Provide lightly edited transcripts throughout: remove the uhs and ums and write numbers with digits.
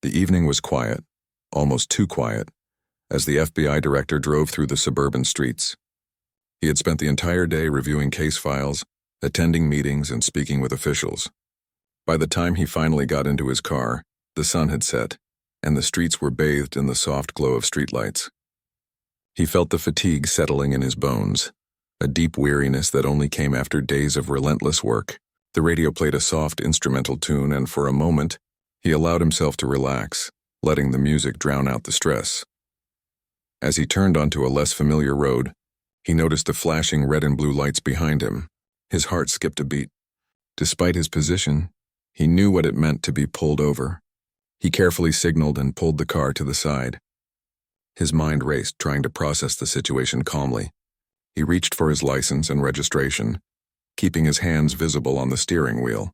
The evening was quiet, almost too quiet, as the FBI director drove through the suburban streets. He had spent the entire day reviewing case files, attending meetings, and speaking with officials. By the time he finally got into his car, the sun had set, and the streets were bathed in the soft glow of streetlights. He felt the fatigue settling in his bones, a deep weariness that only came after days of relentless work. The radio played a soft instrumental tune, and for a moment, he allowed himself to relax, letting the music drown out the stress. As he turned onto a less familiar road, he noticed the flashing red and blue lights behind him. His heart skipped a beat. Despite his position, he knew what it meant to be pulled over. He carefully signaled and pulled the car to the side. His mind raced, trying to process the situation calmly. He reached for his license and registration, keeping his hands visible on the steering wheel.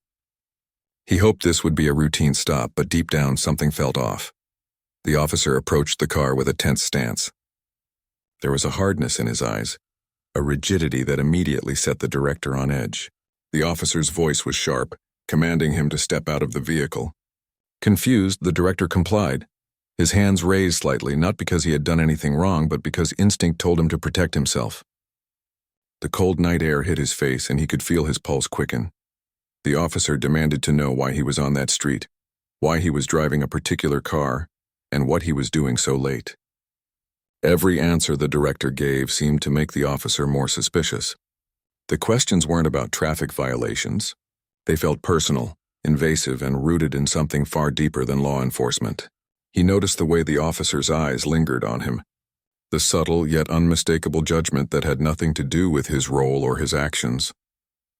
He hoped this would be a routine stop, but deep down something felt off. The officer approached the car with a tense stance. There was a hardness in his eyes, a rigidity that immediately set the director on edge. The officer's voice was sharp, commanding him to step out of the vehicle. Confused, the director complied, his hands raised slightly, not because he had done anything wrong, but because instinct told him to protect himself. The cold night air hit his face, and he could feel his pulse quicken. The officer demanded to know why he was on that street, why he was driving a particular car, and what he was doing so late. Every answer the director gave seemed to make the officer more suspicious. The questions weren't about traffic violations. They felt personal, invasive, and rooted in something far deeper than law enforcement. He noticed the way the officer's eyes lingered on him, the subtle yet unmistakable judgment that had nothing to do with his role or his actions.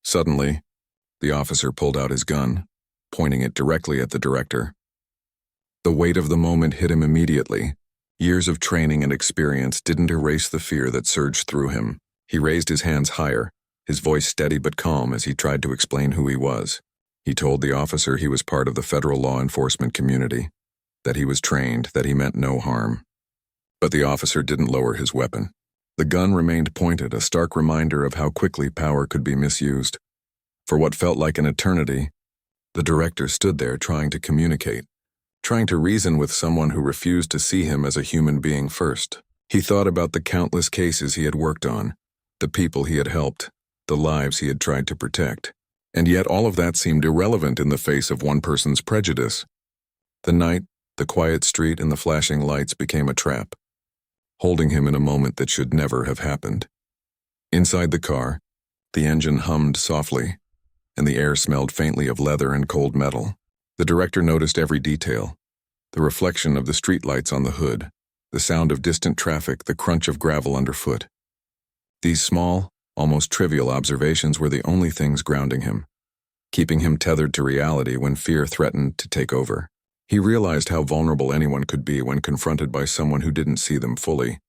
Suddenly, the officer pulled out his gun, pointing it directly at the director. The weight of the moment hit him immediately. Years of training and experience didn't erase the fear that surged through him. He raised his hands higher, his voice steady but calm as he tried to explain who he was. He told the officer he was part of the federal law enforcement community, that he was trained, that he meant no harm. But the officer didn't lower his weapon. The gun remained pointed, a stark reminder of how quickly power could be misused. For what felt like an eternity, the director stood there trying to communicate, trying to reason with someone who refused to see him as a human being first. He thought about the countless cases he had worked on, the people he had helped, the lives he had tried to protect. And yet all of that seemed irrelevant in the face of one person's prejudice. The night, the quiet street, and the flashing lights became a trap, holding him in a moment that should never have happened. Inside the car, the engine hummed softly, and the air smelled faintly of leather and cold metal. The director noticed every detail, the reflection of the streetlights on the hood, the sound of distant traffic, the crunch of gravel underfoot. These small, almost trivial observations were the only things grounding him, keeping him tethered to reality when fear threatened to take over. He realized how vulnerable anyone could be when confronted by someone who didn't see them fully,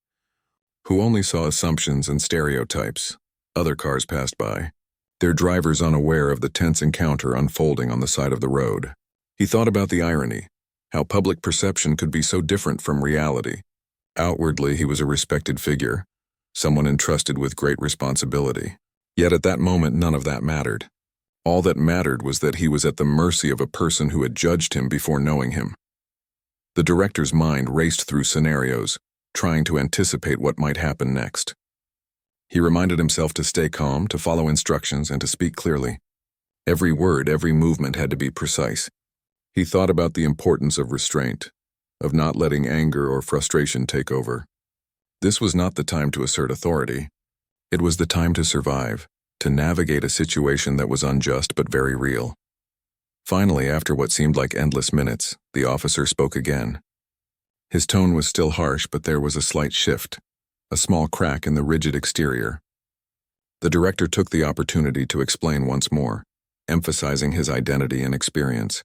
who only saw assumptions and stereotypes. Other cars passed by, their drivers unaware of the tense encounter unfolding on the side of the road. He thought about the irony, how public perception could be so different from reality. Outwardly, he was a respected figure, someone entrusted with great responsibility. Yet at that moment, none of that mattered. All that mattered was that he was at the mercy of a person who had judged him before knowing him. The director's mind raced through scenarios, trying to anticipate what might happen next. He reminded himself to stay calm, to follow instructions, and to speak clearly. Every word, every movement had to be precise. He thought about the importance of restraint, of not letting anger or frustration take over. This was not the time to assert authority. It was the time to survive, to navigate a situation that was unjust but very real. Finally, after what seemed like endless minutes, the officer spoke again. His tone was still harsh, but there was a slight shift, a small crack in the rigid exterior. The director took the opportunity to explain once more, emphasizing his identity and experience.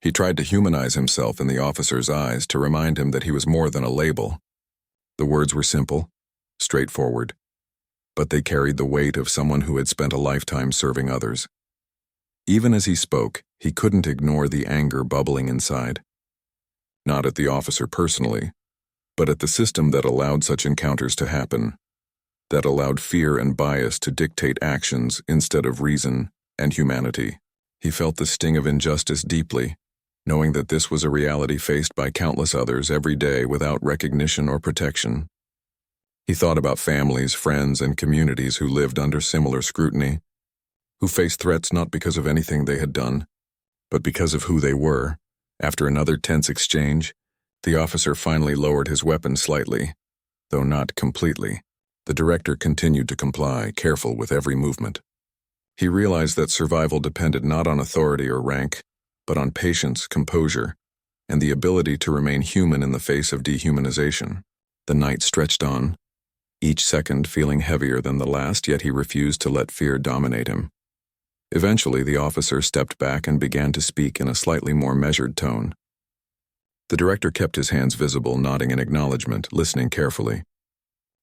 He tried to humanize himself in the officer's eyes, to remind him that he was more than a label. The words were simple, straightforward, but they carried the weight of someone who had spent a lifetime serving others. Even as he spoke, he couldn't ignore the anger bubbling inside. Not at the officer personally, but at the system that allowed such encounters to happen, that allowed fear and bias to dictate actions instead of reason and humanity. He felt the sting of injustice deeply, knowing that this was a reality faced by countless others every day without recognition or protection. He thought about families, friends, and communities who lived under similar scrutiny, who faced threats not because of anything they had done, but because of who they were. After another tense exchange, the officer finally lowered his weapon slightly, though not completely. The director continued to comply, careful with every movement. He realized that survival depended not on authority or rank, but on patience, composure, and the ability to remain human in the face of dehumanization. The night stretched on, each second feeling heavier than the last, yet he refused to let fear dominate him. Eventually, the officer stepped back and began to speak in a slightly more measured tone. The director kept his hands visible, nodding in acknowledgement, listening carefully.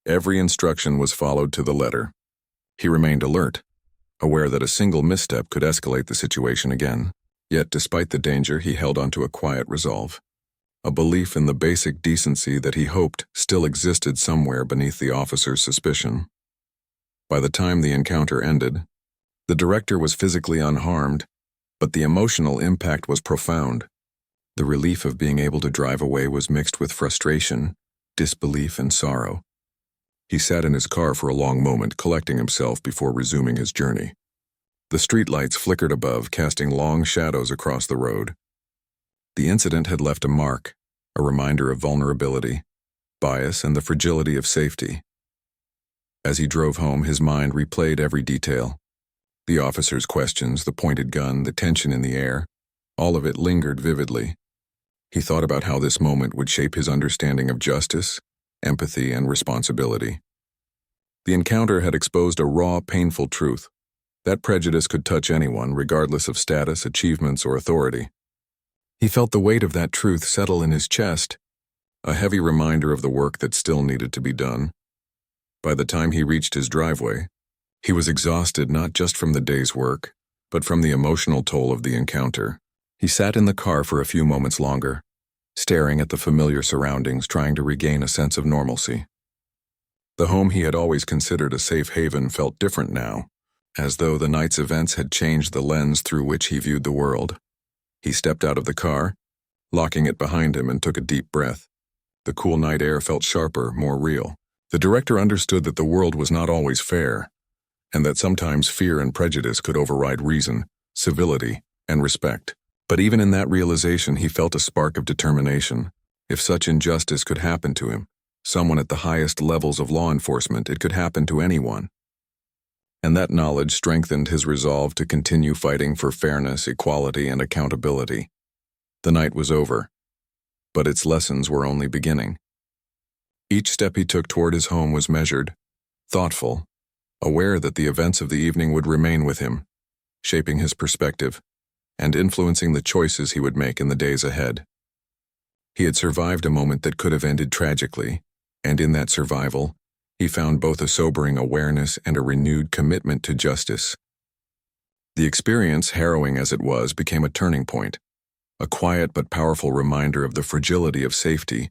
Every instruction was followed to the letter. He remained alert, aware that a single misstep could escalate the situation again. Yet, despite the danger, he held onto a quiet resolve, a belief in the basic decency that he hoped still existed somewhere beneath the officer's suspicion. By the time the encounter ended, the director was physically unharmed, but the emotional impact was profound. The relief of being able to drive away was mixed with frustration, disbelief, and sorrow. He sat in his car for a long moment, collecting himself before resuming his journey. The streetlights flickered above, casting long shadows across the road. The incident had left a mark, a reminder of vulnerability, bias, and the fragility of safety. As he drove home, his mind replayed every detail. The officer's questions, the pointed gun, the tension in the air, all of it lingered vividly. He thought about how this moment would shape his understanding of justice, empathy, and responsibility. The encounter had exposed a raw, painful truth. That prejudice could touch anyone, regardless of status, achievements, or authority. He felt the weight of that truth settle in his chest, a heavy reminder of the work that still needed to be done. By the time he reached his driveway, he was exhausted not just from the day's work, but from the emotional toll of the encounter. He sat in the car for a few moments longer, staring at the familiar surroundings, trying to regain a sense of normalcy. The home he had always considered a safe haven felt different now, as though the night's events had changed the lens through which he viewed the world. He stepped out of the car, locking it behind him, and took a deep breath. The cool night air felt sharper, more real. The director understood that the world was not always fair, and that sometimes fear and prejudice could override reason, civility, and respect. But even in that realization, he felt a spark of determination. If such injustice could happen to him, someone at the highest levels of law enforcement, it could happen to anyone. And that knowledge strengthened his resolve to continue fighting for fairness, equality, and accountability. The night was over, but its lessons were only beginning. Each step he took toward his home was measured, thoughtful, aware that the events of the evening would remain with him, shaping his perspective and influencing the choices he would make in the days ahead. He had survived a moment that could have ended tragically, and in that survival, he found both a sobering awareness and a renewed commitment to justice. The experience, harrowing as it was, became a turning point, a quiet but powerful reminder of the fragility of safety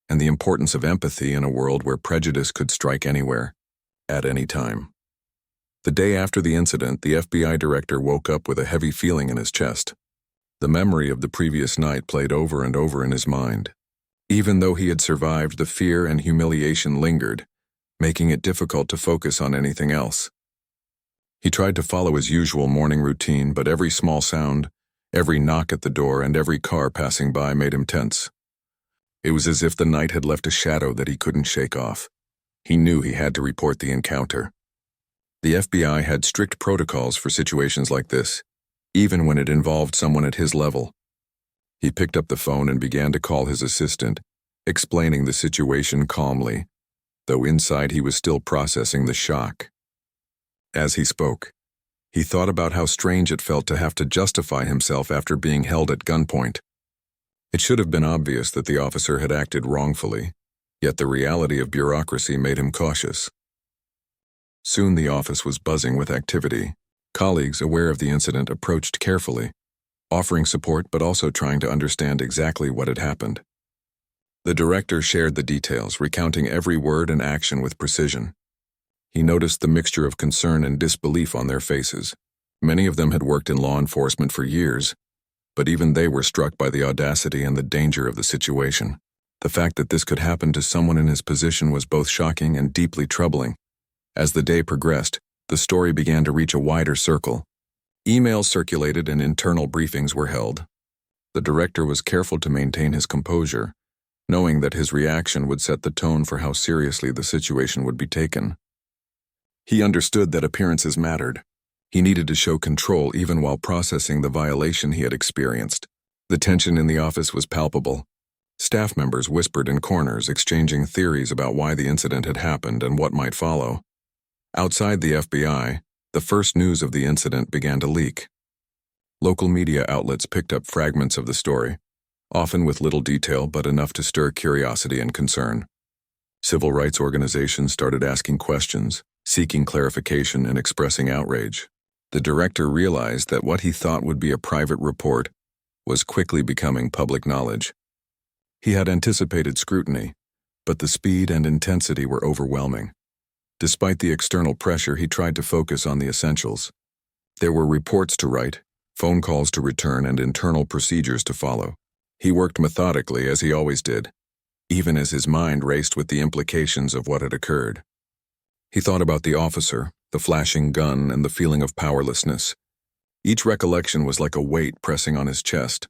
and the importance of empathy in a world where prejudice could strike anywhere, at any time. The day after the incident, the FBI director woke up with a heavy feeling in his chest. The memory of the previous night played over and over in his mind. Even though he had survived, the fear and humiliation lingered, making it difficult to focus on anything else. He tried to follow his usual morning routine, but every small sound, every knock at the door, and every car passing by made him tense. It was as if the night had left a shadow that he couldn't shake off. He knew he had to report the encounter. The FBI had strict protocols for situations like this, even when it involved someone at his level. He picked up the phone and began to call his assistant, explaining the situation calmly, though inside he was still processing the shock. As he spoke, he thought about how strange it felt to have to justify himself after being held at gunpoint. It should have been obvious that the officer had acted wrongfully, yet the reality of bureaucracy made him cautious. Soon the office was buzzing with activity. Colleagues, aware of the incident, approached carefully, offering support but also trying to understand exactly what had happened. The director shared the details, recounting every word and action with precision. He noticed the mixture of concern and disbelief on their faces. Many of them had worked in law enforcement for years, but even they were struck by the audacity and the danger of the situation. The fact that this could happen to someone in his position was both shocking and deeply troubling. As the day progressed, the story began to reach a wider circle. Emails circulated and internal briefings were held. The director was careful to maintain his composure, knowing that his reaction would set the tone for how seriously the situation would be taken. He understood that appearances mattered. He needed to show control even while processing the violation he had experienced. The tension in the office was palpable. Staff members whispered in corners, exchanging theories about why the incident had happened and what might follow. Outside the FBI, the first news of the incident began to leak. Local media outlets picked up fragments of the story, often with little detail but enough to stir curiosity and concern. Civil rights organizations started asking questions, seeking clarification and expressing outrage. The director realized that what he thought would be a private report was quickly becoming public knowledge. He had anticipated scrutiny, but the speed and intensity were overwhelming. Despite the external pressure, he tried to focus on the essentials. There were reports to write, phone calls to return, and internal procedures to follow. He worked methodically, as he always did, even as his mind raced with the implications of what had occurred. He thought about the officer, the flashing gun, and the feeling of powerlessness. Each recollection was like a weight pressing on his chest,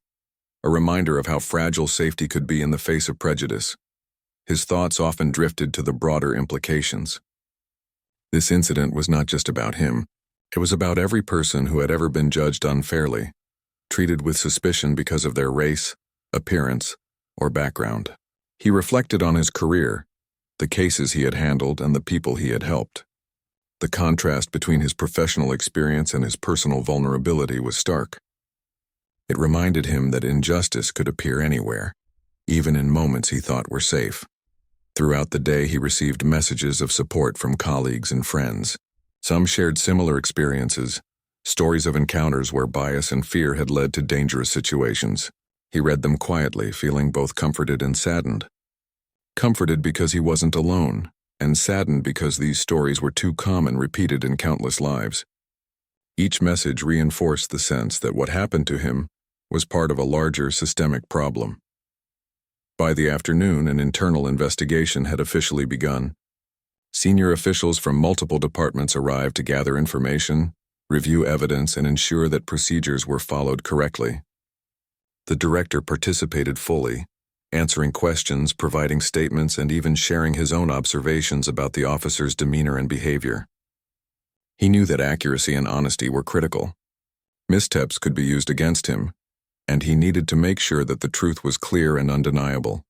a reminder of how fragile safety could be in the face of prejudice. His thoughts often drifted to the broader implications. This incident was not just about him. It was about every person who had ever been judged unfairly, treated with suspicion because of their race, appearance, or background. He reflected on his career, the cases he had handled, and the people he had helped. The contrast between his professional experience and his personal vulnerability was stark. It reminded him that injustice could appear anywhere, even in moments he thought were safe. Throughout the day, he received messages of support from colleagues and friends. Some shared similar experiences, stories of encounters where bias and fear had led to dangerous situations. He read them quietly, feeling both comforted and saddened. Comforted because he wasn't alone, and saddened because these stories were too common, repeated in countless lives. Each message reinforced the sense that what happened to him was part of a larger systemic problem. By the afternoon, an internal investigation had officially begun. Senior officials from multiple departments arrived to gather information, review evidence, and ensure that procedures were followed correctly. The director participated fully, answering questions, providing statements, and even sharing his own observations about the officer's demeanor and behavior. He knew that accuracy and honesty were critical. Missteps could be used against him, and he needed to make sure that the truth was clear and undeniable.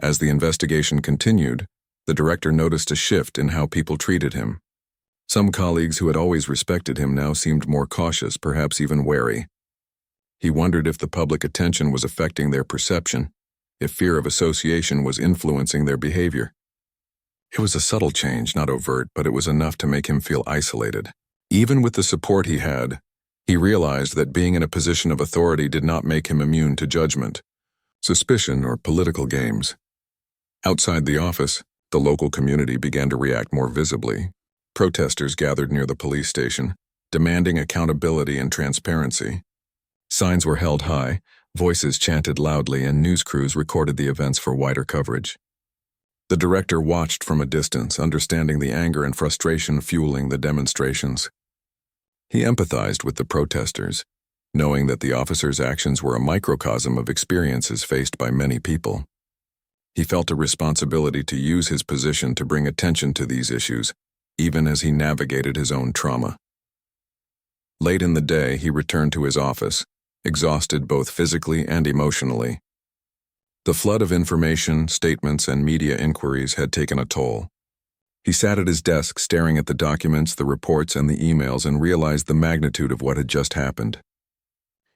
As the investigation continued, the director noticed a shift in how people treated him. Some colleagues who had always respected him now seemed more cautious, perhaps even wary. He wondered if the public attention was affecting their perception, if fear of association was influencing their behavior. It was a subtle change, not overt, but it was enough to make him feel isolated. Even with the support he had, he realized that being in a position of authority did not make him immune to judgment, suspicion, or political games. Outside the office, the local community began to react more visibly. Protesters gathered near the police station, demanding accountability and transparency. Signs were held high, voices chanted loudly, and news crews recorded the events for wider coverage. The director watched from a distance, understanding the anger and frustration fueling the demonstrations. He empathized with the protesters, knowing that the officer's actions were a microcosm of experiences faced by many people. He felt a responsibility to use his position to bring attention to these issues, even as he navigated his own trauma. Late in the day, he returned to his office, exhausted both physically and emotionally. The flood of information, statements, and media inquiries had taken a toll. He sat at his desk staring at the documents, the reports, and the emails, and realized the magnitude of what had just happened.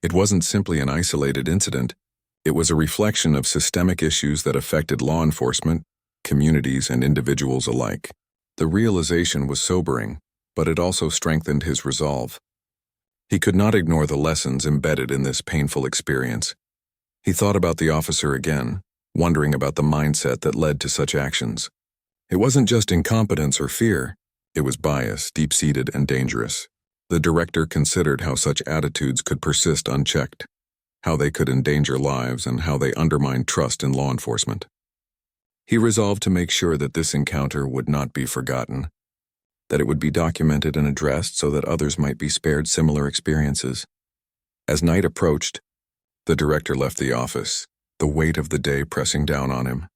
It wasn't simply an isolated incident. It was a reflection of systemic issues that affected law enforcement, communities, and individuals alike. The realization was sobering, but it also strengthened his resolve. He could not ignore the lessons embedded in this painful experience. He thought about the officer again, wondering about the mindset that led to such actions. It wasn't just incompetence or fear. It was bias, deep-seated and dangerous. The director considered how such attitudes could persist unchecked. how they could endanger lives, and how they undermined trust in law enforcement. He resolved to make sure that this encounter would not be forgotten, that it would be documented and addressed so that others might be spared similar experiences. As night approached, the director left the office, the weight of the day pressing down on him.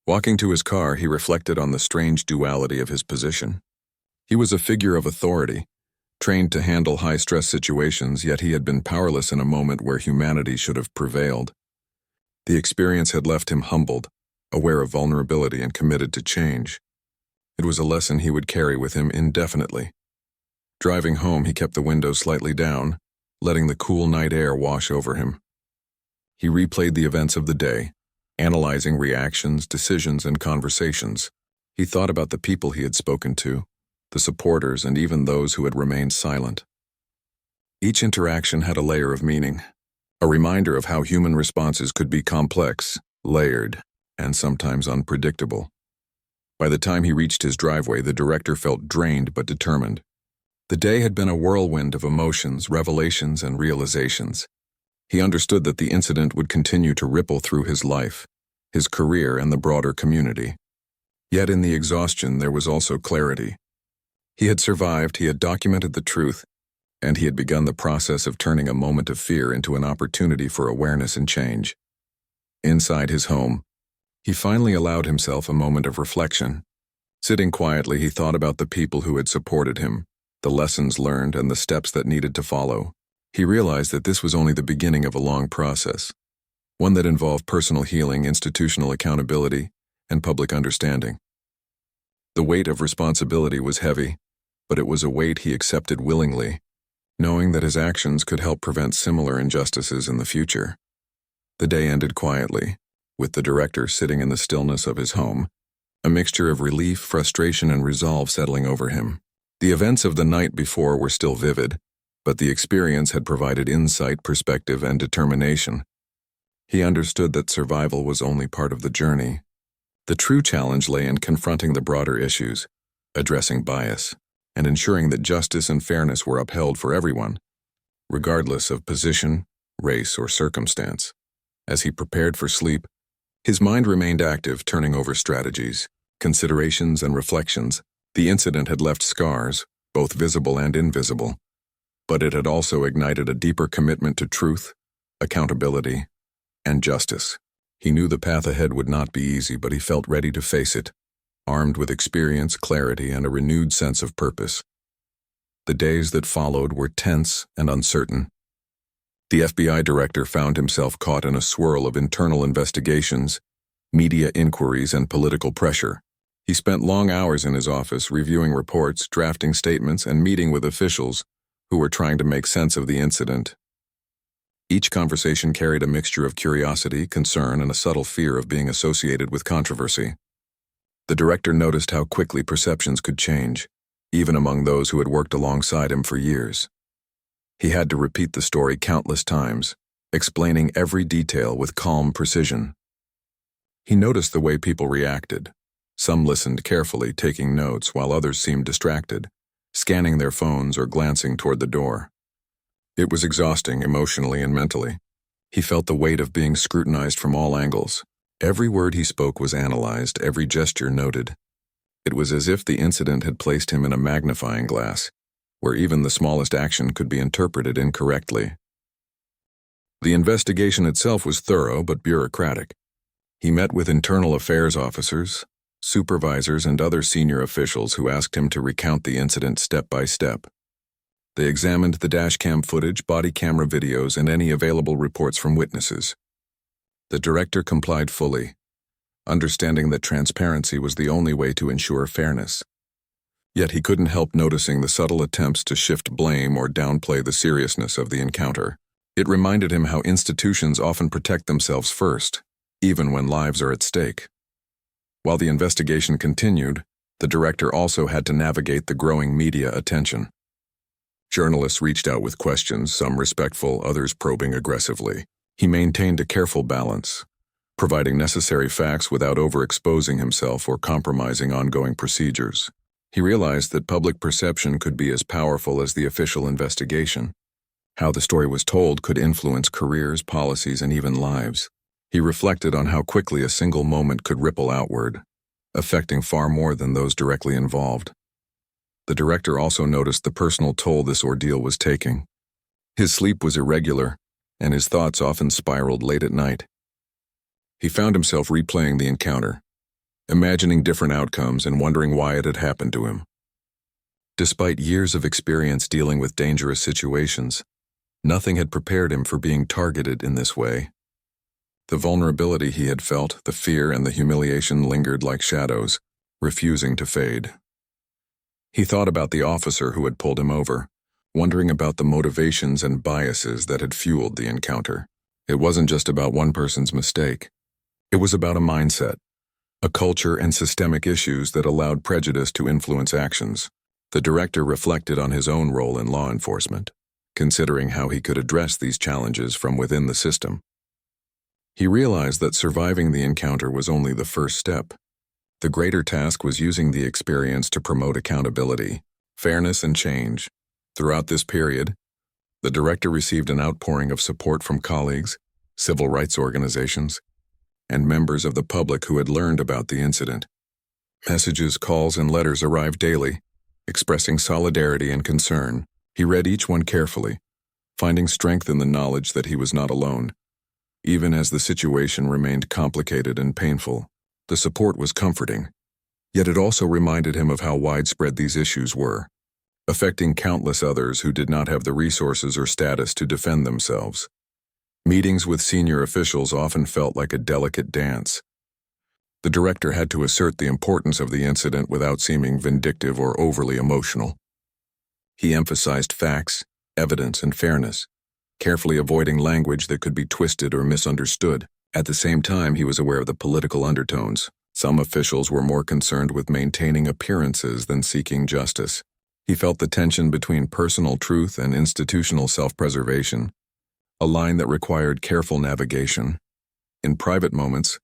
Walking to his car, he reflected on the strange duality of his position. He was a figure of authority, trained to handle high-stress situations, yet he had been powerless in a moment where humanity should have prevailed. The experience had left him humbled, aware of vulnerability and committed to change. It was a lesson he would carry with him indefinitely. Driving home, he kept the window slightly down, letting the cool night air wash over him. He replayed the events of the day, analyzing reactions, decisions, and conversations. He thought about the people he had spoken to, the supporters, and even those who had remained silent. Each interaction had a layer of meaning, a reminder of how human responses could be complex, layered, and sometimes unpredictable. By the time he reached his driveway, the director felt drained but determined. The day had been a whirlwind of emotions, revelations, and realizations. He understood that the incident would continue to ripple through his life, his career, and the broader community. Yet in the exhaustion, there was also clarity. He had survived, he had documented the truth, and he had begun the process of turning a moment of fear into an opportunity for awareness and change. Inside his home, he finally allowed himself a moment of reflection. Sitting quietly, he thought about the people who had supported him, the lessons learned, and the steps that needed to follow. He realized that this was only the beginning of a long process, one that involved personal healing, institutional accountability, and public understanding. The weight of responsibility was heavy, but it was a weight he accepted willingly, knowing that his actions could help prevent similar injustices in the future. The day ended quietly, with the director sitting in the stillness of his home, a mixture of relief, frustration, and resolve settling over him. The events of the night before were still vivid, but the experience had provided insight, perspective, and determination. He understood that survival was only part of the journey. The true challenge lay in confronting the broader issues, addressing bias, and ensuring that justice and fairness were upheld for everyone, regardless of position, race, or circumstance. As he prepared for sleep, his mind remained active, turning over strategies, considerations, and reflections. The incident had left scars, both visible and invisible, but it had also ignited a deeper commitment to truth, accountability, and justice. He knew the path ahead would not be easy, but he felt ready to face it, armed with experience, clarity, and a renewed sense of purpose. The days that followed were tense and uncertain. The FBI director found himself caught in a swirl of internal investigations, media inquiries, and political pressure. He spent long hours in his office reviewing reports, drafting statements, and meeting with officials who were trying to make sense of the incident. Each conversation carried a mixture of curiosity, concern, and a subtle fear of being associated with controversy. The director noticed how quickly perceptions could change, even among those who had worked alongside him for years. He had to repeat the story countless times, explaining every detail with calm precision. He noticed the way people reacted. Some listened carefully, taking notes, while others seemed distracted, scanning their phones or glancing toward the door. It was exhausting emotionally and mentally. He felt the weight of being scrutinized from all angles. Every word he spoke was analyzed, every gesture noted. It was as if the incident had placed him in a magnifying glass, where even the smallest action could be interpreted incorrectly. The investigation itself was thorough but bureaucratic. He met with internal affairs officers, supervisors, and other senior officials who asked him to recount the incident step by step. They examined the dashcam footage, body camera videos, and any available reports from witnesses. The director complied fully, understanding that transparency was the only way to ensure fairness. Yet he couldn't help noticing the subtle attempts to shift blame or downplay the seriousness of the encounter. It reminded him how institutions often protect themselves first, even when lives are at stake. While the investigation continued, the director also had to navigate the growing media attention. Journalists reached out with questions, some respectful, others probing aggressively. He maintained a careful balance, providing necessary facts without overexposing himself or compromising ongoing procedures. He realized that public perception could be as powerful as the official investigation. How the story was told could influence careers, policies, and even lives. He reflected on how quickly a single moment could ripple outward, affecting far more than those directly involved. The director also noticed the personal toll this ordeal was taking. His sleep was irregular, and his thoughts often spiraled late at night. He found himself replaying the encounter, imagining different outcomes and wondering why it had happened to him. Despite years of experience dealing with dangerous situations, nothing had prepared him for being targeted in this way. The vulnerability he had felt, the fear and the humiliation lingered like shadows, refusing to fade. He thought about the officer who had pulled him over, wondering about the motivations and biases that had fueled the encounter. It wasn't just about one person's mistake. It was about a mindset, a culture and systemic issues that allowed prejudice to influence actions. The director reflected on his own role in law enforcement, considering how he could address these challenges from within the system. He realized that surviving the encounter was only the first step. The greater task was using the experience to promote accountability, fairness, and change. Throughout this period, the director received an outpouring of support from colleagues, civil rights organizations, and members of the public who had learned about the incident. Messages, calls, and letters arrived daily, expressing solidarity and concern. He read each one carefully, finding strength in the knowledge that he was not alone. Even as the situation remained complicated and painful, the support was comforting. Yet it also reminded him of how widespread these issues were, affecting countless others who did not have the resources or status to defend themselves. Meetings with senior officials often felt like a delicate dance. The director had to assert the importance of the incident without seeming vindictive or overly emotional. He emphasized facts, evidence, and fairness, carefully avoiding language that could be twisted or misunderstood. At the same time, he was aware of the political undertones. Some officials were more concerned with maintaining appearances than seeking justice. He felt the tension between personal truth and institutional self-preservation, a line that required careful navigation. In private moments,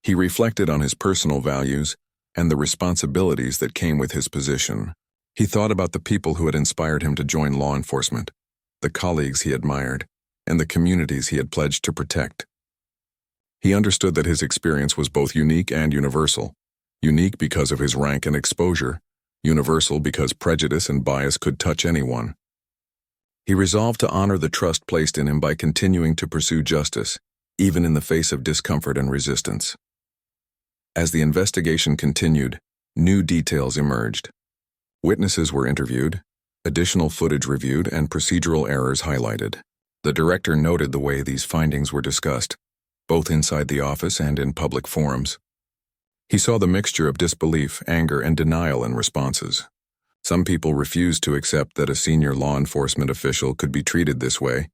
he reflected on his personal values and the responsibilities that came with his position. He thought about the people who had inspired him to join law enforcement, the colleagues he admired, and the communities he had pledged to protect. He understood that his experience was both unique and universal. Unique because of his rank and exposure, universal because prejudice and bias could touch anyone. He resolved to honor the trust placed in him by continuing to pursue justice, even in the face of discomfort and resistance. As the investigation continued, new details emerged. Witnesses were interviewed, additional footage reviewed, and procedural errors highlighted. The director noted the way these findings were discussed, both inside the office and in public forums. He saw the mixture of disbelief, anger, and denial in responses. Some people refused to accept that a senior law enforcement official could be treated this way,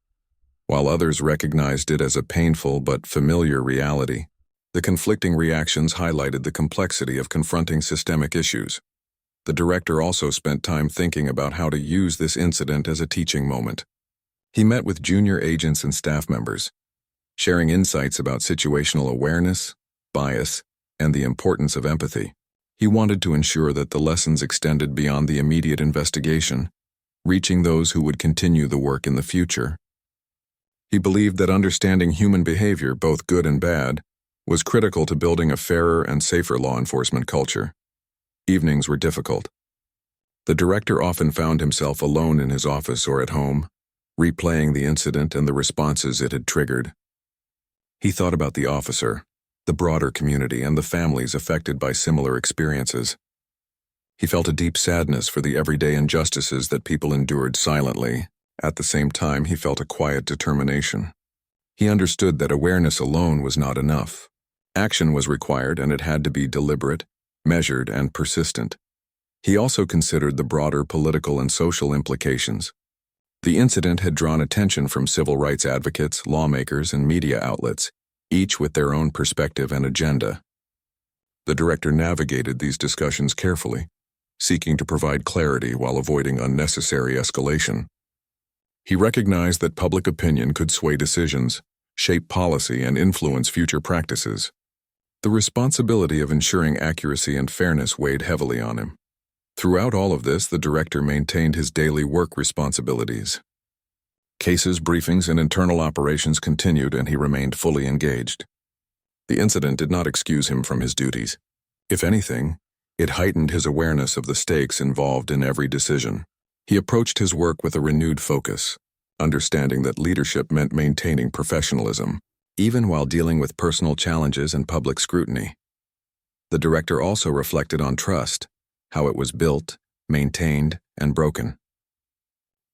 while others recognized it as a painful but familiar reality. The conflicting reactions highlighted the complexity of confronting systemic issues. The director also spent time thinking about how to use this incident as a teaching moment. He met with junior agents and staff members, sharing insights about situational awareness, bias, and the importance of empathy. He wanted to ensure that the lessons extended beyond the immediate investigation, reaching those who would continue the work in the future. He believed that understanding human behavior, both good and bad, was critical to building a fairer and safer law enforcement culture. Evenings were difficult. The director often found himself alone in his office or at home, replaying the incident and the responses it had triggered. He thought about the officer, the broader community, and the families affected by similar experiences. He felt a deep sadness for the everyday injustices that people endured silently. At the same time, he felt a quiet determination. He understood that awareness alone was not enough. Action was required, and it had to be deliberate, measured, and persistent. He also considered the broader political and social implications. The incident had drawn attention from civil rights advocates, lawmakers, and media outlets, each with their own perspective and agenda. The director navigated these discussions carefully, seeking to provide clarity while avoiding unnecessary escalation. He recognized that public opinion could sway decisions, shape policy, and influence future practices. The responsibility of ensuring accuracy and fairness weighed heavily on him. Throughout all of this, the director maintained his daily work responsibilities. Cases, briefings, and internal operations continued, and he remained fully engaged. The incident did not excuse him from his duties. If anything, it heightened his awareness of the stakes involved in every decision. He approached his work with a renewed focus, understanding that leadership meant maintaining professionalism, even while dealing with personal challenges and public scrutiny. The director also reflected on trust, how it was built, maintained, and broken.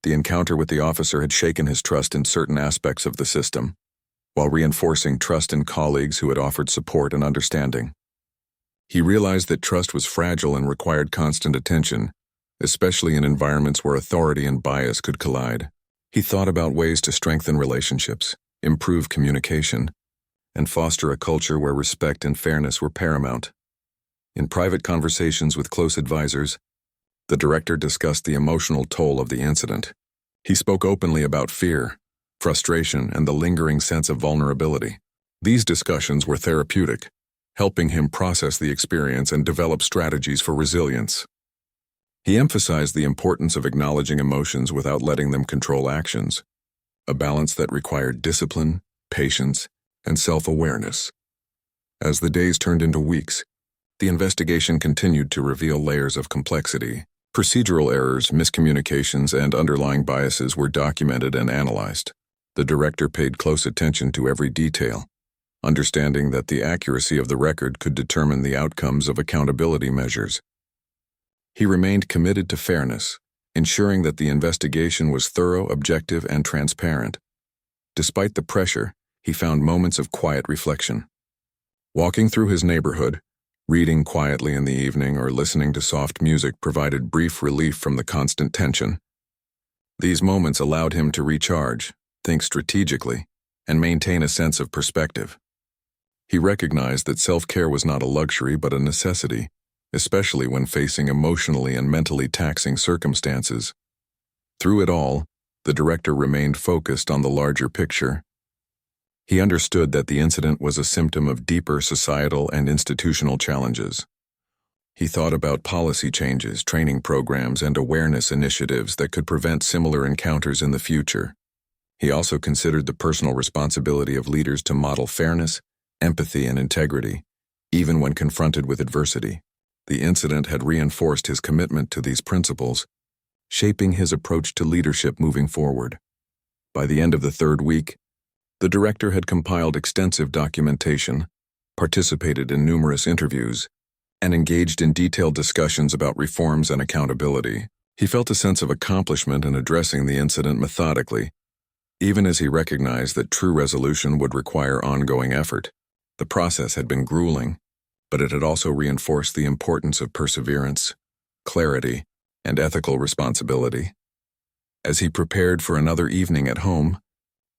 The encounter with the officer had shaken his trust in certain aspects of the system, while reinforcing trust in colleagues who had offered support and understanding. He realized that trust was fragile and required constant attention, especially in environments where authority and bias could collide. He thought about ways to strengthen relationships, improve communication, and foster a culture where respect and fairness were paramount. In private conversations with close advisors, the director discussed the emotional toll of the incident. He spoke openly about fear, frustration, and the lingering sense of vulnerability. These discussions were therapeutic, helping him process the experience and develop strategies for resilience. He emphasized the importance of acknowledging emotions without letting them control actions, a balance that required discipline, patience, and self-awareness. As the days turned into weeks, the investigation continued to reveal layers of complexity. Procedural errors, miscommunications, and underlying biases were documented and analyzed. The director paid close attention to every detail, understanding that the accuracy of the record could determine the outcomes of accountability measures. He remained committed to fairness, ensuring that the investigation was thorough, objective, and transparent. Despite the pressure, he found moments of quiet reflection. Walking through his neighborhood, reading quietly in the evening, or listening to soft music provided brief relief from the constant tension. These moments allowed him to recharge, think strategically, and maintain a sense of perspective. He recognized that self-care was not a luxury but a necessity, especially when facing emotionally and mentally taxing circumstances. Through it all, the director remained focused on the larger picture. He understood that the incident was a symptom of deeper societal and institutional challenges. He thought about policy changes, training programs, and awareness initiatives that could prevent similar encounters in the future. He also considered the personal responsibility of leaders to model fairness, empathy, and integrity, even when confronted with adversity. The incident had reinforced his commitment to these principles, shaping his approach to leadership moving forward. By the end of the third week, the director had compiled extensive documentation, participated in numerous interviews, and engaged in detailed discussions about reforms and accountability. He felt a sense of accomplishment in addressing the incident methodically, even as he recognized that true resolution would require ongoing effort. The process had been grueling, but it had also reinforced the importance of perseverance, clarity, and ethical responsibility. As he prepared for another evening at home,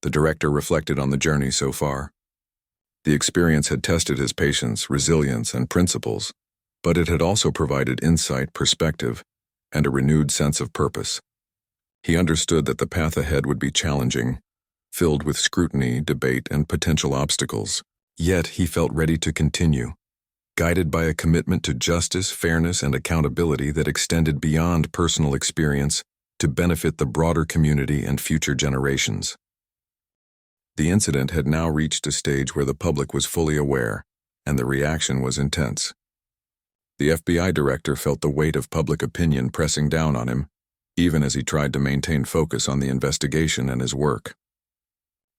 the director reflected on the journey so far. The experience had tested his patience, resilience, and principles, but it had also provided insight, perspective, and a renewed sense of purpose. He understood that the path ahead would be challenging, filled with scrutiny, debate, and potential obstacles. Yet he felt ready to continue, guided by a commitment to justice, fairness, and accountability that extended beyond personal experience to benefit the broader community and future generations. The incident had now reached a stage where the public was fully aware, and the reaction was intense. The FBI director felt the weight of public opinion pressing down on him, even as he tried to maintain focus on the investigation and his work.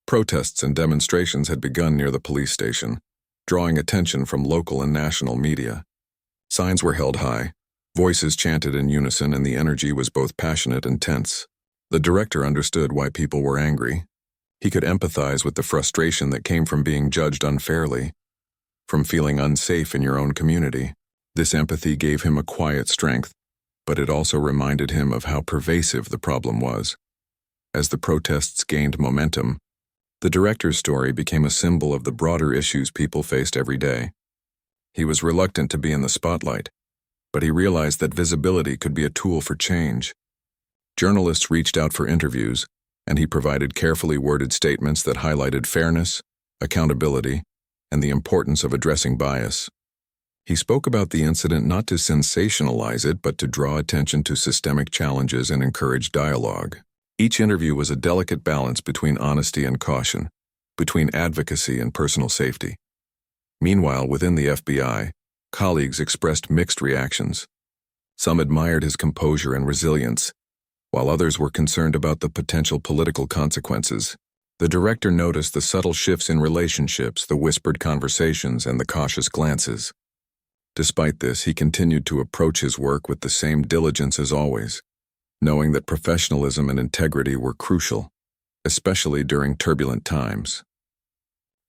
Protests and demonstrations had begun near the police station, drawing attention from local and national media. Signs were held high, voices chanted in unison, and the energy was both passionate and tense. The director understood why people were angry. He could empathize with the frustration that came from being judged unfairly, from feeling unsafe in your own community. This empathy gave him a quiet strength, but it also reminded him of how pervasive the problem was. As the protests gained momentum, the director's story became a symbol of the broader issues people faced every day. He was reluctant to be in the spotlight, but he realized that visibility could be a tool for change. Journalists reached out for interviews, and he provided carefully worded statements that highlighted fairness, accountability, and the importance of addressing bias. He spoke about the incident not to sensationalize it, but to draw attention to systemic challenges and encourage dialogue. Each interview was a delicate balance between honesty and caution, between advocacy and personal safety. Meanwhile, within the FBI, colleagues expressed mixed reactions. Some admired his composure and resilience, while others were concerned about the potential political consequences. The director noticed the subtle shifts in relationships, the whispered conversations, and the cautious glances. Despite this, he continued to approach his work with the same diligence as always, knowing that professionalism and integrity were crucial, especially during turbulent times.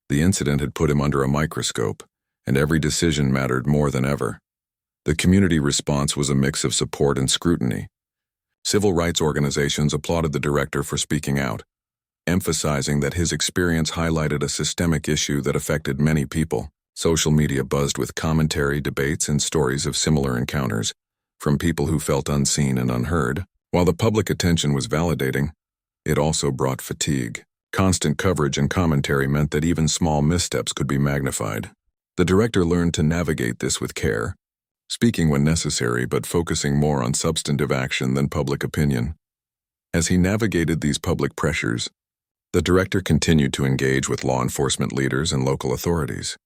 The incident had put him under a microscope, and every decision mattered more than ever. The community response was a mix of support and scrutiny. Civil rights organizations applauded the director for speaking out, emphasizing that his experience highlighted a systemic issue that affected many people. Social media buzzed with commentary, debates, and stories of similar encounters, from people who felt unseen and unheard. While the public attention was validating, it also brought fatigue. Constant coverage and commentary meant that even small missteps could be magnified. The director learned to navigate this with care, speaking when necessary but focusing more on substantive action than public opinion. As he navigated these public pressures, the director continued to engage with law enforcement leaders and local authorities.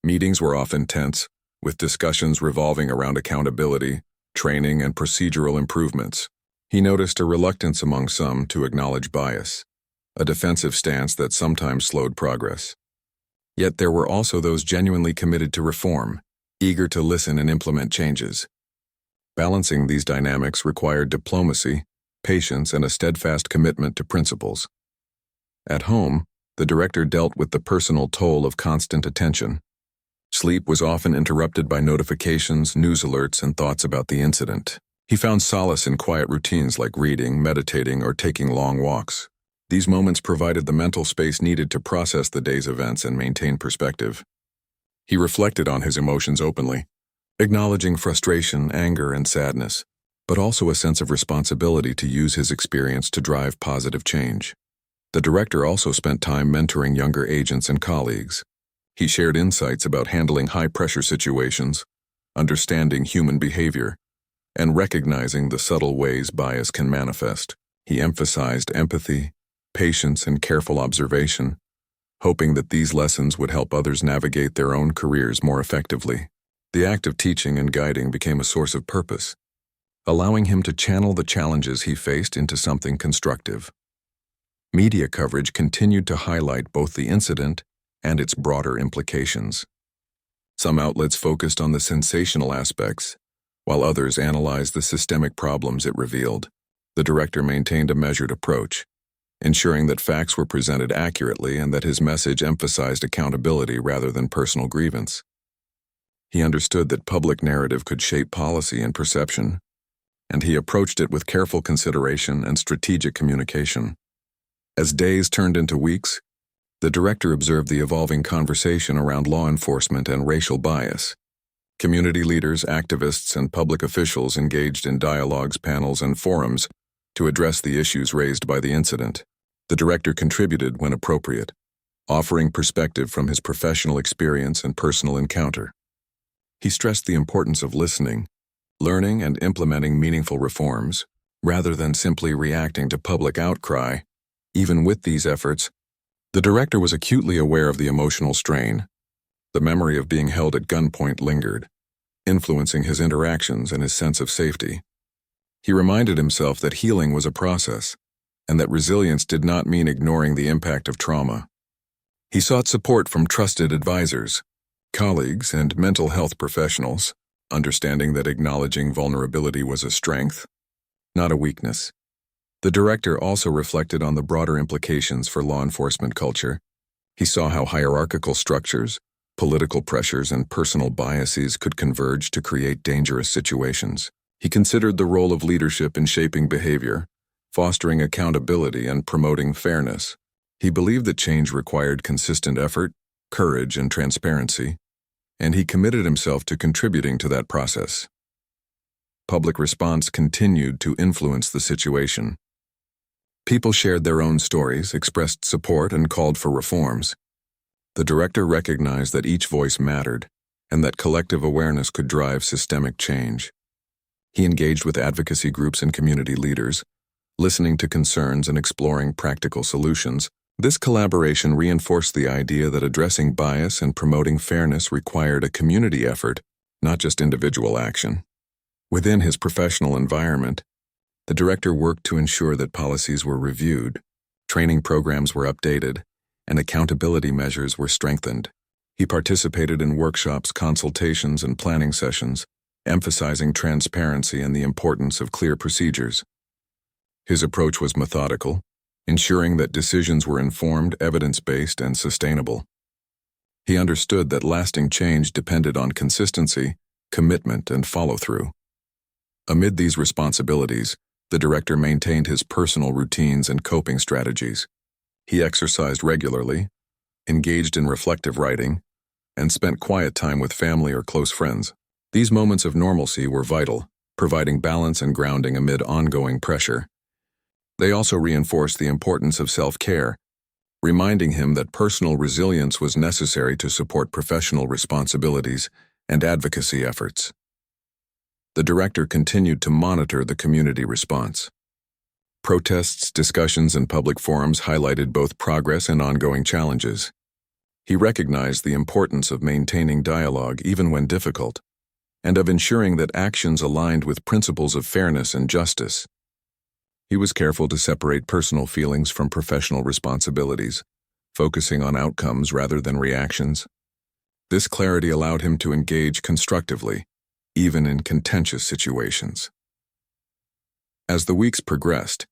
Meetings were often tense, with discussions revolving around accountability, training, and procedural improvements. He noticed a reluctance among some to acknowledge bias, a defensive stance that sometimes slowed progress. Yet there were also those genuinely committed to reform, eager to listen and implement changes. Balancing these dynamics required diplomacy, patience, and a steadfast commitment to principles. At home, the director dealt with the personal toll of constant attention. Sleep was often interrupted by notifications, news alerts, and thoughts about the incident. He found solace in quiet routines like reading, meditating, or taking long walks. These moments provided the mental space needed to process the day's events and maintain perspective. He reflected on his emotions openly, acknowledging frustration, anger, and sadness, but also a sense of responsibility to use his experience to drive positive change. The director also spent time mentoring younger agents and colleagues. He shared insights about handling high-pressure situations, understanding human behavior, and recognizing the subtle ways bias can manifest. He emphasized empathy, patience, and careful observation, hoping that these lessons would help others navigate their own careers more effectively. The act of teaching and guiding became a source of purpose, allowing him to channel the challenges he faced into something constructive. Media coverage continued to highlight both the incident and its broader implications. Some outlets focused on the sensational aspects, while others analyzed the systemic problems it revealed. The director maintained a measured approach, ensuring that facts were presented accurately and that his message emphasized accountability rather than personal grievance. He understood that public narrative could shape policy and perception, and he approached it with careful consideration and strategic communication. As days turned into weeks, the director observed the evolving conversation around law enforcement and racial bias. Community leaders, activists, and public officials engaged in dialogues, panels, and forums to address the issues raised by the incident. The director contributed when appropriate, offering perspective from his professional experience and personal encounter. He stressed the importance of listening, learning, and implementing meaningful reforms, rather than simply reacting to public outcry. Even with these efforts, the director was acutely aware of the emotional strain. The memory of being held at gunpoint lingered, influencing his interactions and his sense of safety. He reminded himself that healing was a process, and that resilience did not mean ignoring the impact of trauma. He sought support from trusted advisors, colleagues, and mental health professionals, understanding that acknowledging vulnerability was a strength, not a weakness. The director also reflected on the broader implications for law enforcement culture. He saw how hierarchical structures, political pressures, and personal biases could converge to create dangerous situations. He considered the role of leadership in shaping behavior, fostering accountability, and promoting fairness. He believed that change required consistent effort, courage, and transparency, and he committed himself to contributing to that process. Public response continued to influence the situation. People shared their own stories, expressed support, and called for reforms. The director recognized that each voice mattered, and that collective awareness could drive systemic change. He engaged with advocacy groups and community leaders, listening to concerns and exploring practical solutions. This collaboration reinforced the idea that addressing bias and promoting fairness required a community effort, not just individual action. Within his professional environment, the director worked to ensure that policies were reviewed, training programs were updated, and accountability measures were strengthened. He participated in workshops, consultations, and planning sessions, emphasizing transparency and the importance of clear procedures. His approach was methodical, ensuring that decisions were informed, evidence-based, and sustainable. He understood that lasting change depended on consistency, commitment, and follow-through. Amid these responsibilities, the director maintained his personal routines and coping strategies. He exercised regularly, engaged in reflective writing, and spent quiet time with family or close friends. These moments of normalcy were vital, providing balance and grounding amid ongoing pressure. They also reinforced the importance of self-care, reminding him that personal resilience was necessary to support professional responsibilities and advocacy efforts. The director continued to monitor the community response. Protests, discussions, and public forums highlighted both progress and ongoing challenges. He recognized the importance of maintaining dialogue even when difficult, and of ensuring that actions aligned with principles of fairness and justice. He was careful to separate personal feelings from professional responsibilities, focusing on outcomes rather than reactions. This clarity allowed him to engage constructively, even in contentious situations. As the weeks progressed,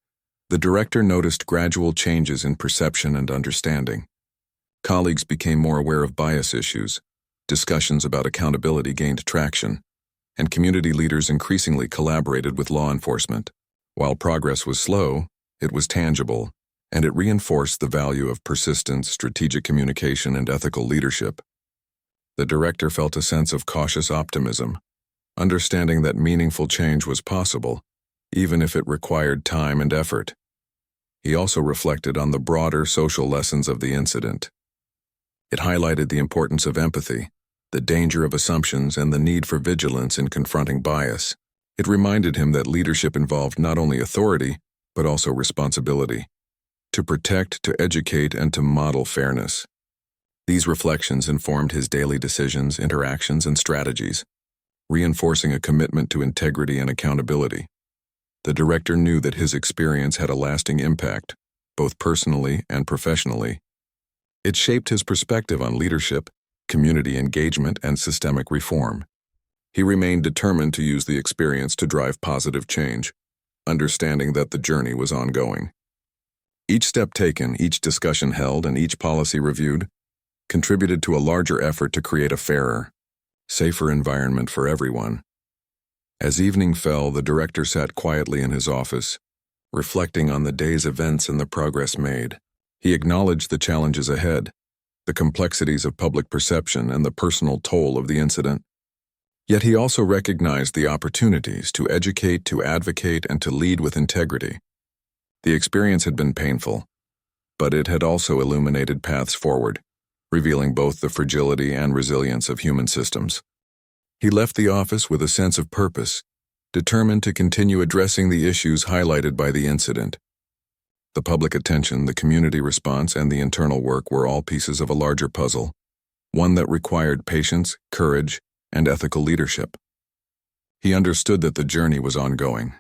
the director noticed gradual changes in perception and understanding. Colleagues became more aware of bias issues, discussions about accountability gained traction, and community leaders increasingly collaborated with law enforcement. While progress was slow, it was tangible, and it reinforced the value of persistence, strategic communication, and ethical leadership. The director felt a sense of cautious optimism, understanding that meaningful change was possible, even if it required time and effort. He also reflected on the broader social lessons of the incident. It highlighted the importance of empathy, the danger of assumptions, and the need for vigilance in confronting bias. It reminded him that leadership involved not only authority, but also responsibility, to protect, to educate, and to model fairness. These reflections informed his daily decisions, interactions, and strategies, reinforcing a commitment to integrity and accountability. The director knew that his experience had a lasting impact, both personally and professionally. It shaped his perspective on leadership, community engagement, and systemic reform. He remained determined to use the experience to drive positive change, understanding that the journey was ongoing. Each step taken, each discussion held, and each policy reviewed contributed to a larger effort to create a fairer, safer environment for everyone. As evening fell, the director sat quietly in his office, reflecting on the day's events and the progress made. He acknowledged the challenges ahead, the complexities of public perception, and the personal toll of the incident. Yet he also recognized the opportunities to educate, to advocate, and to lead with integrity. The experience had been painful, but it had also illuminated paths forward, revealing both the fragility and resilience of human systems. He left the office with a sense of purpose, determined to continue addressing the issues highlighted by the incident. The public attention, the community response, and the internal work were all pieces of a larger puzzle, one that required patience, courage, and ethical leadership. He understood that the journey was ongoing,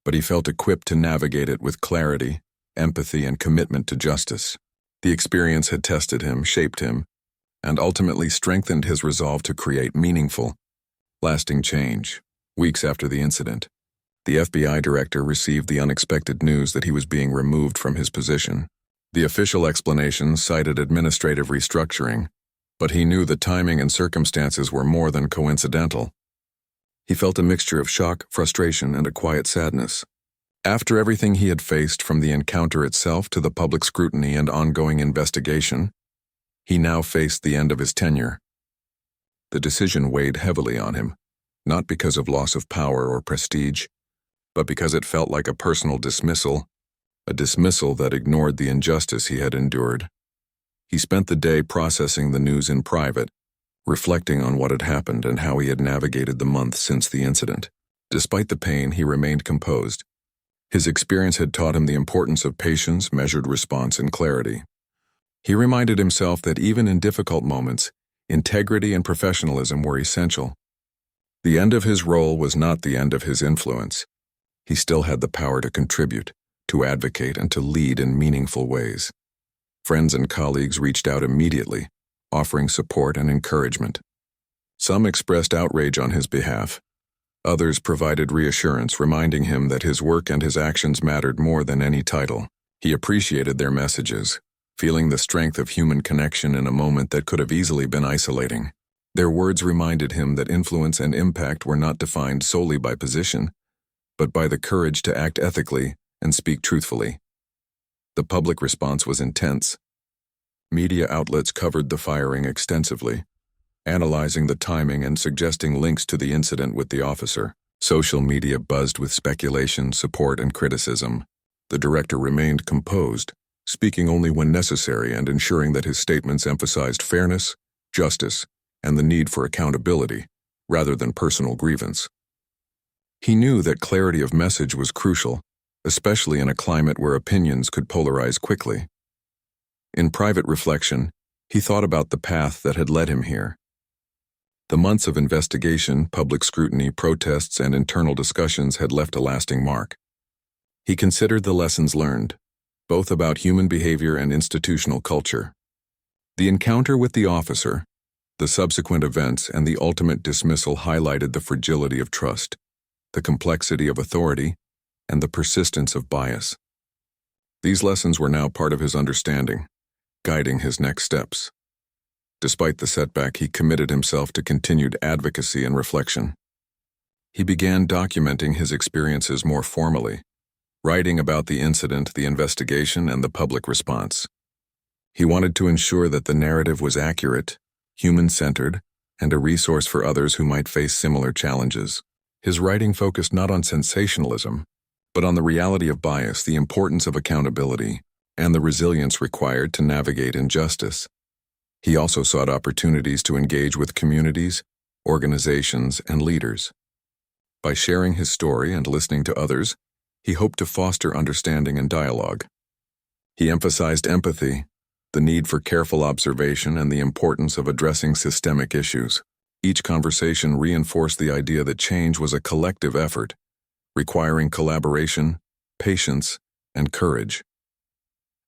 but he felt equipped to navigate it with clarity, empathy, and commitment to justice. The experience had tested him, shaped him, and ultimately strengthened his resolve to create meaningful, lasting change. Weeks after the incident, the FBI director received the unexpected news that he was being removed from his position. The official explanation cited administrative restructuring, but he knew the timing and circumstances were more than coincidental. He felt a mixture of shock, frustration, and a quiet sadness. After everything he had faced, from the encounter itself to the public scrutiny and ongoing investigation, he now faced the end of his tenure. The decision weighed heavily on him, not because of loss of power or prestige, but because it felt like a personal dismissal, a dismissal that ignored the injustice he had endured. He spent the day processing the news in private, reflecting on what had happened and how he had navigated the months since the incident. Despite the pain, he remained composed. His experience had taught him the importance of patience, measured response, and clarity. He reminded himself that even in difficult moments, integrity and professionalism were essential. The end of his role was not the end of his influence. He still had the power to contribute, to advocate, and to lead in meaningful ways. Friends and colleagues reached out immediately, offering support and encouragement. Some expressed outrage on his behalf. Others provided reassurance, reminding him that his work and his actions mattered more than any title. He appreciated their messages, feeling the strength of human connection in a moment that could have easily been isolating. Their words reminded him that influence and impact were not defined solely by position, but by the courage to act ethically and speak truthfully. The public response was intense. Media outlets covered the firing extensively, analyzing the timing and suggesting links to the incident with the officer. Social media buzzed with speculation, support, and criticism. The director remained composed, speaking only when necessary and ensuring that his statements emphasized fairness, justice, and the need for accountability, rather than personal grievance. He knew that clarity of message was crucial, especially in a climate where opinions could polarize quickly. In private reflection, he thought about the path that had led him here. The months of investigation, public scrutiny, protests, and internal discussions had left a lasting mark. He considered the lessons learned, both about human behavior and institutional culture. The encounter with the officer, the subsequent events, and the ultimate dismissal highlighted the fragility of trust, the complexity of authority, and the persistence of bias. These lessons were now part of his understanding, guiding his next steps. Despite the setback, he committed himself to continued advocacy and reflection. He began documenting his experiences more formally, writing about the incident, the investigation, and the public response. He wanted to ensure that the narrative was accurate, human-centered, and a resource for others who might face similar challenges. His writing focused not on sensationalism, but on the reality of bias, the importance of accountability, and the resilience required to navigate injustice. He also sought opportunities to engage with communities, organizations, and leaders. By sharing his story and listening to others, he hoped to foster understanding and dialogue. He emphasized empathy, the need for careful observation, and the importance of addressing systemic issues. Each conversation reinforced the idea that change was a collective effort, requiring collaboration, patience, and courage.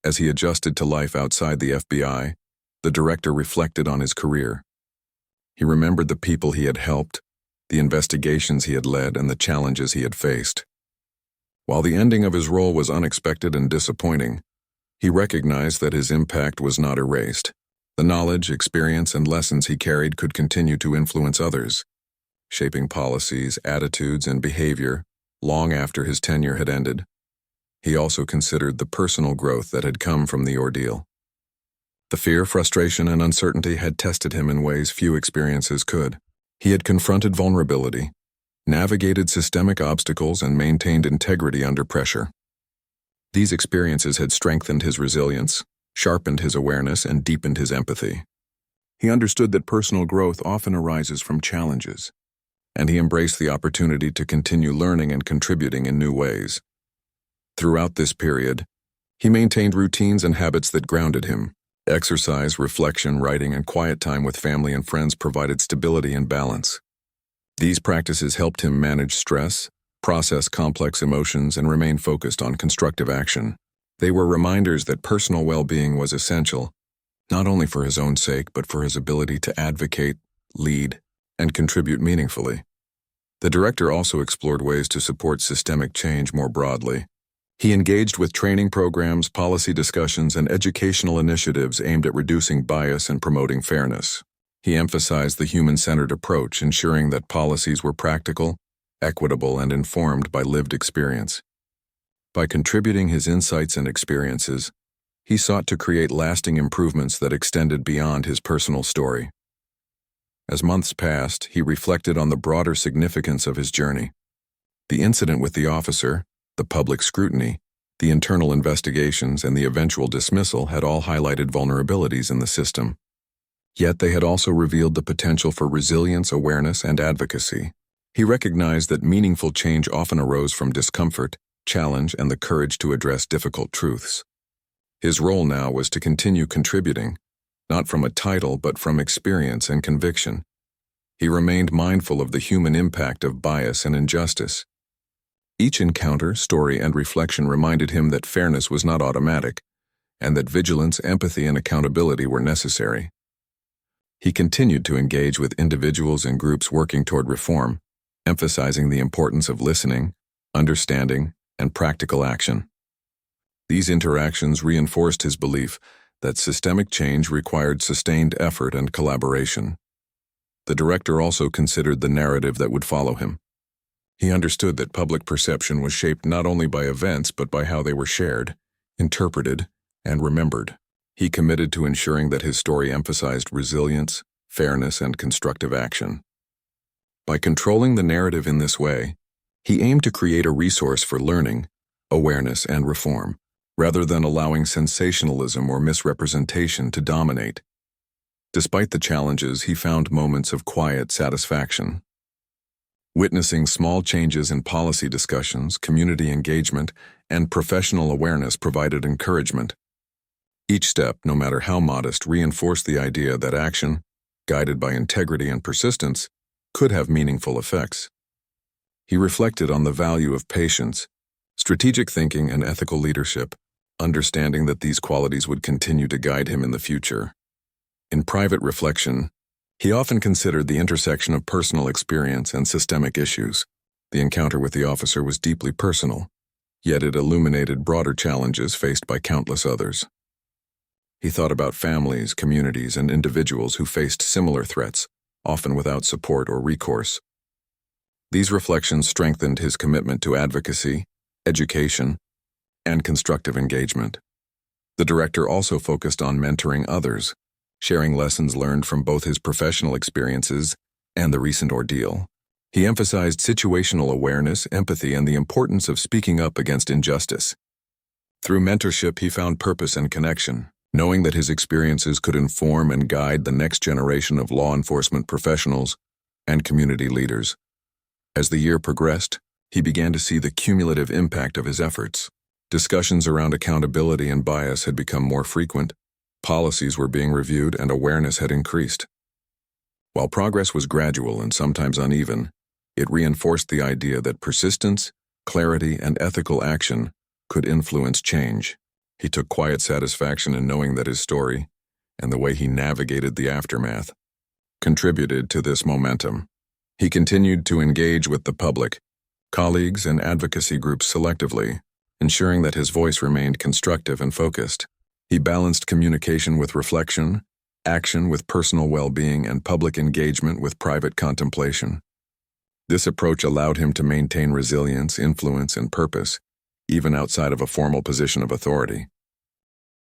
As he adjusted to life outside the FBI, the director reflected on his career. He remembered the people he had helped, the investigations he had led, and the challenges he had faced. While the ending of his role was unexpected and disappointing, he recognized that his impact was not erased. The knowledge, experience, and lessons he carried could continue to influence others, shaping policies, attitudes, and behavior long after his tenure had ended. He also considered the personal growth that had come from the ordeal. The fear, frustration, and uncertainty had tested him in ways few experiences could. He had confronted vulnerability, navigated systemic obstacles, and maintained integrity under pressure. These experiences had strengthened his resilience, sharpened his awareness, and deepened his empathy. He understood that personal growth often arises from challenges, and he embraced the opportunity to continue learning and contributing in new ways. Throughout this period, he maintained routines and habits that grounded him. Exercise, reflection, writing, and quiet time with family and friends provided stability and balance. These practices helped him manage stress, process complex emotions, and remain focused on constructive action. They were reminders that personal well-being was essential, not only for his own sake, but for his ability to advocate, lead, and contribute meaningfully. The director also explored ways to support systemic change more broadly. He engaged with training programs, policy discussions, and educational initiatives aimed at reducing bias and promoting fairness. He emphasized the human-centered approach, ensuring that policies were practical, equitable, and informed by lived experience. By contributing his insights and experiences, he sought to create lasting improvements that extended beyond his personal story. As months passed, he reflected on the broader significance of his journey. The incident with the officer, the public scrutiny, the internal investigations, and the eventual dismissal had all highlighted vulnerabilities in the system. Yet they had also revealed the potential for resilience, awareness, and advocacy. He recognized that meaningful change often arose from discomfort, challenge, and the courage to address difficult truths. His role now was to continue contributing, not from a title but from experience and conviction. He remained mindful of the human impact of bias and injustice. Each encounter, story, and reflection reminded him that fairness was not automatic, and that vigilance, empathy, and accountability were necessary. He continued to engage with individuals and groups working toward reform, emphasizing the importance of listening, understanding, and practical action. These interactions reinforced his belief that systemic change required sustained effort and collaboration. The director also considered the narrative that would follow him. He understood that public perception was shaped not only by events but by how they were shared, interpreted, and remembered. He committed to ensuring that his story emphasized resilience, fairness, and constructive action. By controlling the narrative in this way, he aimed to create a resource for learning, awareness, and reform, rather than allowing sensationalism or misrepresentation to dominate. Despite the challenges, he found moments of quiet satisfaction. Witnessing small changes in policy discussions, community engagement, and professional awareness provided encouragement. Each step, no matter how modest, reinforced the idea that action, guided by integrity and persistence, could have meaningful effects. He reflected on the value of patience, strategic thinking, and ethical leadership, understanding that these qualities would continue to guide him in the future. In private reflection, he often considered the intersection of personal experience and systemic issues. The encounter with the officer was deeply personal, yet it illuminated broader challenges faced by countless others. He thought about families, communities, and individuals who faced similar threats, often without support or recourse. These reflections strengthened his commitment to advocacy, education, and constructive engagement. The director also focused on mentoring others, sharing lessons learned from both his professional experiences and the recent ordeal. He emphasized situational awareness, empathy, and the importance of speaking up against injustice. Through mentorship, he found purpose and connection, knowing that his experiences could inform and guide the next generation of law enforcement professionals and community leaders. As the year progressed, he began to see the cumulative impact of his efforts. Discussions around accountability and bias had become more frequent, policies were being reviewed, and awareness had increased. While progress was gradual and sometimes uneven, it reinforced the idea that persistence, clarity, and ethical action could influence change. He took quiet satisfaction in knowing that his story, and the way he navigated the aftermath, contributed to this momentum. He continued to engage with the public, colleagues, and advocacy groups selectively, ensuring that his voice remained constructive and focused. He balanced communication with reflection, action with personal well-being, and public engagement with private contemplation. This approach allowed him to maintain resilience, influence, and purpose, even outside of a formal position of authority.